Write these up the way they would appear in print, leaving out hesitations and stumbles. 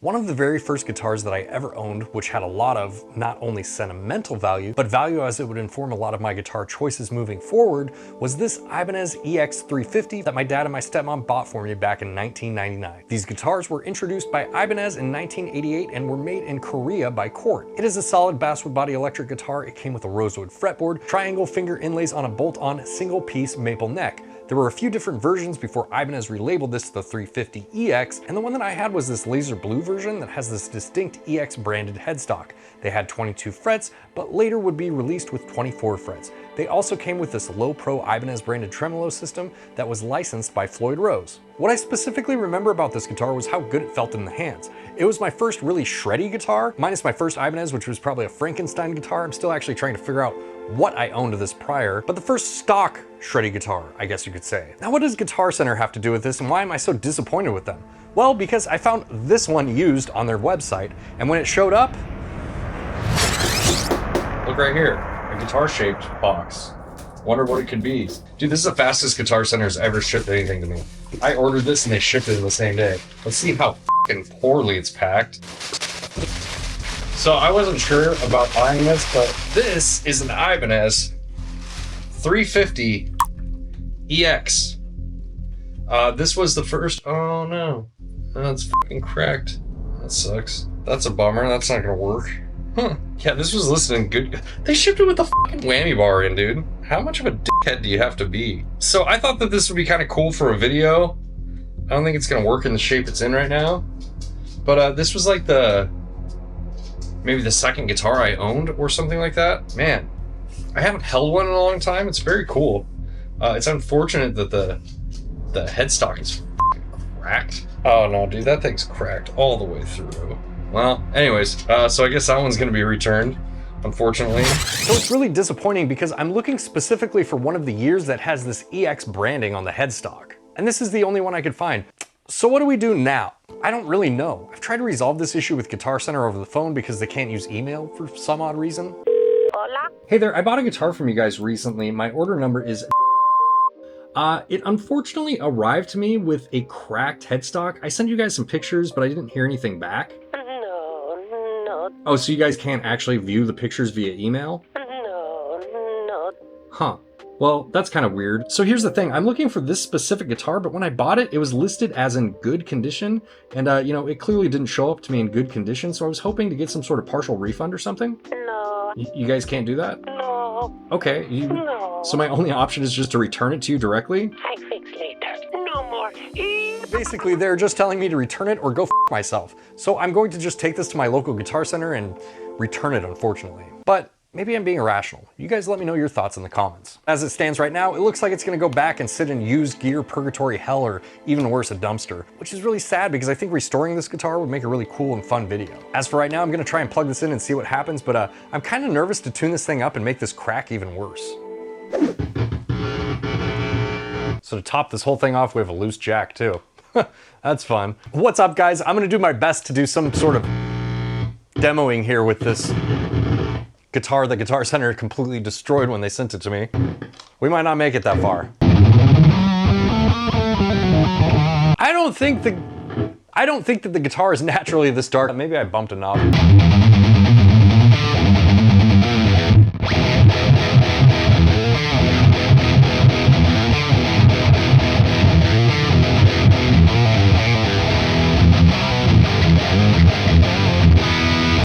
One of the very first guitars that I ever owned, which had a lot of not only sentimental value, but value as it would inform a lot of my guitar choices moving forward, was this Ibanez EX350 that my dad and my stepmom bought for me back in 1999. These guitars were introduced by Ibanez in 1988 and were made in Korea by Cort. It is a solid basswood body electric guitar. It came with a rosewood fretboard, triangle finger inlays on a bolt-on single-piece maple neck. There were a few different versions before Ibanez relabeled this to the 350EX, and the one that I had was this laser blue version that has this distinct EX branded headstock. They had 22 frets, but later would be released with 24 frets. They also came with this low pro Ibanez branded tremolo system that was licensed by Floyd Rose. What I specifically remember about this guitar was how good it felt in the hands. It was my first really shreddy guitar, minus my first Ibanez, which was probably a Frankenstein guitar. I'm still actually trying to figure out what I owned of this prior, but the first stock shreddy guitar, I guess you could say. Now, what does Guitar Center have to do with this, and why am I so disappointed with them? Well, because I found this one used on their website, and when it showed up, look right here, a guitar-shaped box. Wonder what it could be. Dude, this is the fastest Guitar Center's ever shipped anything to me. I ordered this and they shipped it in the same day. Let's see how fucking poorly it's packed. So I wasn't sure about buying this, but this is an Ibanez 350 EX. This was the first, oh no, that's fucking cracked. That sucks. That's a bummer, that's not gonna work. Huh, yeah, this was listed in good, they shipped it with the fucking whammy bar in, dude. How much of a dickhead do you have to be? So I thought that this would be kind of cool for a video. I don't think it's gonna work in the shape it's in right now. But this was like maybe the second guitar I owned or something like that. Man, I haven't held one in a long time. It's very cool. It's unfortunate that the headstock is cracked. Oh no, dude, that thing's cracked all the way through. Well, anyways, so I guess that one's gonna be returned, unfortunately. So it's really disappointing because I'm looking specifically for one of the years that has this EX branding on the headstock. And this is the only one I could find. So what do we do now? I don't really know. I've tried to resolve this issue with Guitar Center over the phone because they can't use email for some odd reason. Hola. Hey there, I bought a guitar from you guys recently. My order number is it unfortunately arrived to me with a cracked headstock. I sent you guys some pictures, but I didn't hear anything back. No. Oh, so you guys can't actually view the pictures via email? No. Huh. Well, that's kind of weird. So here's the thing, I'm looking for this specific guitar, but when I bought it, it was listed as in good condition. And you know, it clearly didn't show up to me in good condition. So I was hoping to get some sort of partial refund or something. No. You guys can't do that? No. Okay. No. So my only option is just to return it to you directly? I fix later. No more. Basically, they're just telling me to return it or go f myself. So I'm going to just take this to my local Guitar Center and return it, unfortunately. But maybe I'm being irrational. You guys let me know your thoughts in the comments. As it stands right now, it looks like it's gonna go back and sit in used gear purgatory hell, or even worse, a dumpster, which is really sad because I think restoring this guitar would make a really cool and fun video. As for right now, I'm gonna try and plug this in and see what happens, but I'm kind of nervous to tune this thing up and make this crack even worse. So to top this whole thing off, we have a loose jack too. That's fun. What's up, guys? I'm gonna do my best to do some sort of demoing here with this guitar that Guitar Center completely destroyed when they sent it to me. We might not make it that far. I don't think that the guitar is naturally this dark. Maybe I bumped a knob.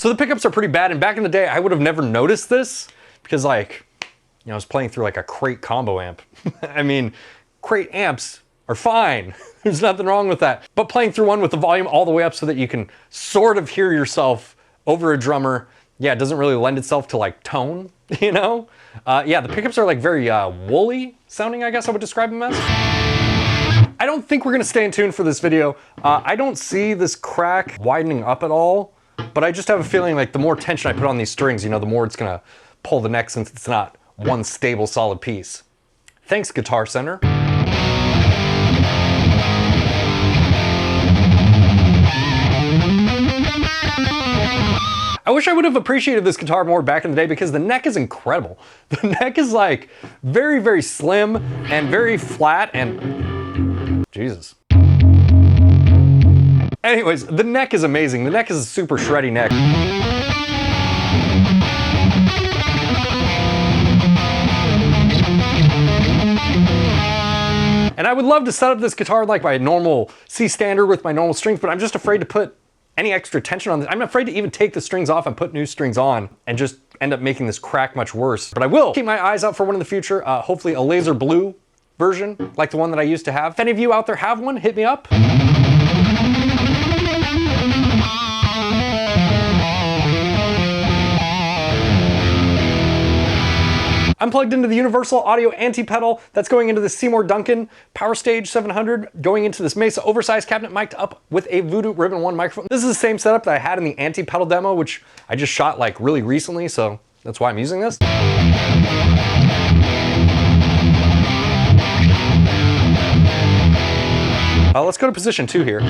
So the pickups are pretty bad, and back in the day, I would have never noticed this because, like, you know, I was playing through like a crate combo amp. I mean, crate amps are fine. There's nothing wrong with that. But playing through one with the volume all the way up so that you can sort of hear yourself over a drummer, yeah, it doesn't really lend itself to like tone, you know? Yeah, the pickups are like very woolly sounding, I guess I would describe them as. I don't think we're gonna stay in tune for this video. I don't see this crack widening up at all. But I just have a feeling like the more tension I put on these strings, you know, the more it's gonna pull the neck since it's not one stable, solid piece. Thanks, Guitar Center. I wish I would have appreciated this guitar more back in the day because the neck is incredible. The neck is like very, very slim and very flat and Jesus. Anyways, the neck is amazing. The neck is a super shreddy neck. And I would love to set up this guitar like my normal C standard with my normal strings, but I'm just afraid to put any extra tension on this. I'm afraid to even take the strings off and put new strings on and just end up making this crack much worse. But I will keep my eyes out for one in the future, hopefully a laser blue version like the one that I used to have. If any of you out there have one, hit me up. I'm plugged into the Universal Audio anti-pedal that's going into the Seymour Duncan Power Stage 700, going into this Mesa oversized cabinet mic'd up with a Voodoo Ribbon 1 microphone. This is the same setup that I had in the anti-pedal demo, which I just shot like really recently, so that's why I'm using this. Let's go to position 2 here.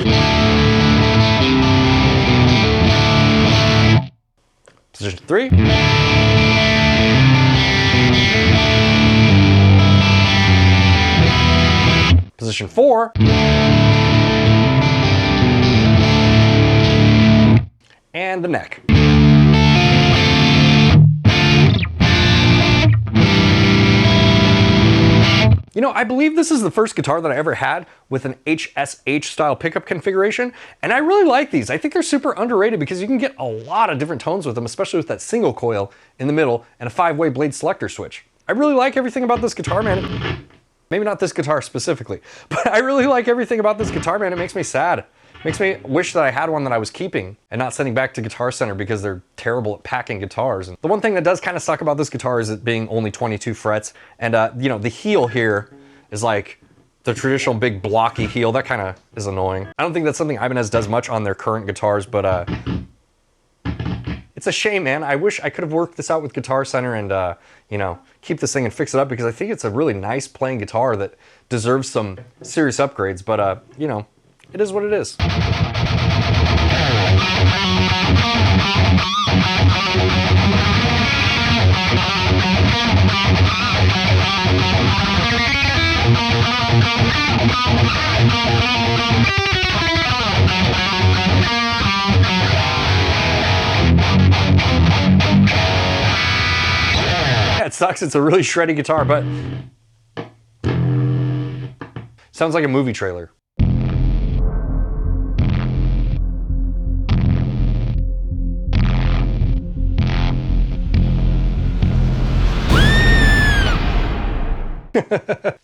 Position 3. Position 4. And the neck. You know, I believe this is the first guitar that I ever had with an HSH style pickup configuration, and I really like these. I think they're super underrated because you can get a lot of different tones with them, especially with that single coil in the middle and a 5-way blade selector switch. I really like everything about this guitar, man. Maybe not this guitar specifically, but I really like everything about this guitar, man. It makes me sad. It makes me wish that I had one that I was keeping and not sending back to Guitar Center because they're terrible at packing guitars. And the one thing that does kind of suck about this guitar is it being only 22 frets. And you know, the heel here is like the traditional big blocky heel. That kind of is annoying. I don't think that's something Ibanez does much on their current guitars, but it's a shame, man. I wish I could have worked this out with Guitar Center and, you know, keep this thing and fix it up because I think it's a really nice playing guitar that deserves some serious upgrades, but, you know, it is what it is. Yeah, it sucks. It's a really shreddy guitar, but sounds like a movie trailer.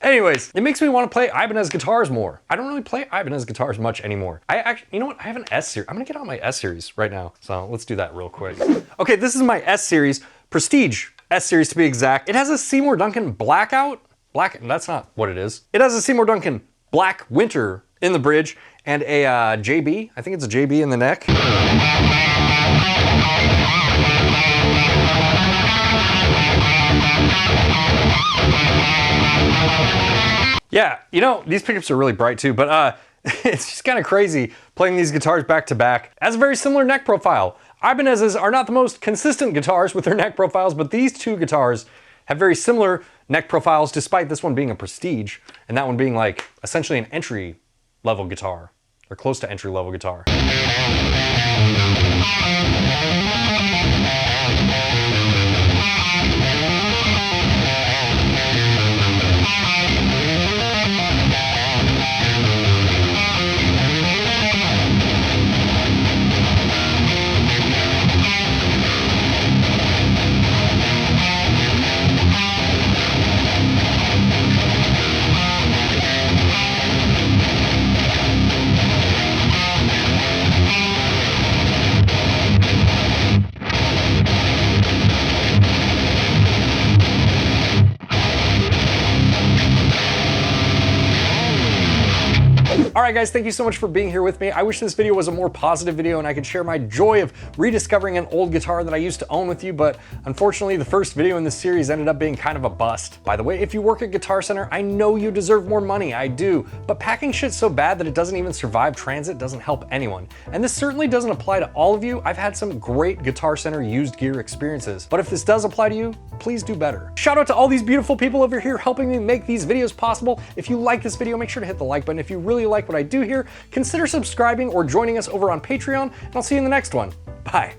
Anyways, it makes me want to play Ibanez guitars more. I don't really play Ibanez guitars much anymore. I actually, you know what? I have an S series. I'm gonna get out my S series right now. So let's do that real quick. Okay, this is my S series, Prestige S series to be exact. It has a Seymour Duncan blackout. That's not what it is. It has a Seymour Duncan black winter in the bridge and a JB. I think it's a JB in the neck. Yeah, you know, these pickups are really bright too, but it's just kind of crazy playing these guitars back to back. It has a very similar neck profile. Ibanez's are not the most consistent guitars with their neck profiles, but these two guitars have very similar neck profiles, despite this one being a Prestige and that one being like essentially an entry level guitar or close to entry level guitar. Alright guys, thank you so much for being here with me. I wish this video was a more positive video and I could share my joy of rediscovering an old guitar that I used to own with you, but unfortunately the first video in this series ended up being kind of a bust. By the way, if you work at Guitar Center, I know you deserve more money, I do, but packing shit's so bad that it doesn't even survive transit doesn't help anyone. And this certainly doesn't apply to all of you. I've had some great Guitar Center used gear experiences, but if this does apply to you, please do better. Shout out to all these beautiful people over here helping me make these videos possible. If you like this video, make sure to hit the like button. If you really like what I I do here, consider subscribing or joining us over on Patreon, and I'll see you in the next one. Bye.